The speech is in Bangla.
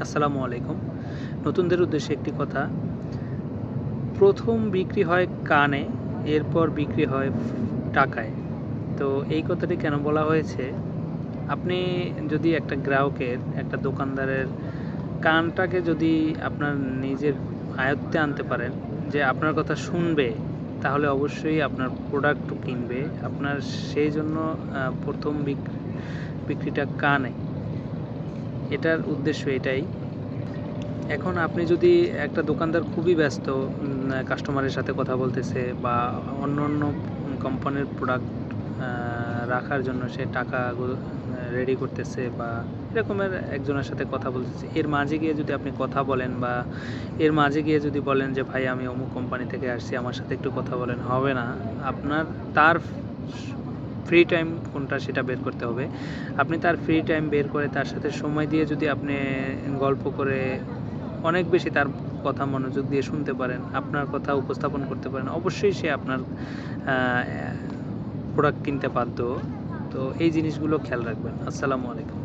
আসসালামু আলাইকুম। নতুনদের উদ্দেশ্যে একটি কথা। ১ম বিক্রি হয় কানে, এরপর বিক্রি হয় টাকায়। তো এই কথাটি কেন বলা হয়েছে? আপনি যদি একটা গ্রাহকের, একটা দোকানদারের কানটাকে যদি আপনার নিজের আয়ত্তে আনতে পারেন, যে আপনার কথা শুনবে, তাহলে অবশ্যই আপনার প্রোডাক্টও কিনবে। আপনার সেইজন্য ১ম বিক্রিটা কানে। এটার উদ্দেশ্য এটাই। এখন আপনি যদি একটা দোকানদার খুবই ব্যস্ত, কাস্টমারের সাথে কথা বলতেছে বা অন্য কোম্পানির প্রোডাক্ট রাখার জন্য সে টাকা রেডি করতেছে বা এরকমের একজনের সাথে কথা বলতেছে, এর মাঝে গিয়ে যদি আপনি কথা বলেন বা এর মাঝে গিয়ে যদি বলেন যে ভাই আমি অমুক কোম্পানি থেকে আসছি, আমার সাথে একটু কথা বলেন, হবে না। আপনার তার ফ্রি টাইম কোনটা সেটা বের করতে হবে। আপনি তার ফ্রি টাইম বের করে তার সাথে সময় দিয়ে যদি আপনি গল্প করে অনেক বেশি তার কথা মনোযোগ দিয়ে শুনতে পারেন, আপনার কথা উপস্থাপন করতে পারেন, অবশ্যই সে আপনার প্রোডাক্ট কিনতে বাধ্য। তো এই জিনিসগুলো খেয়াল রাখবেন। আসসালামু আলাইকুম।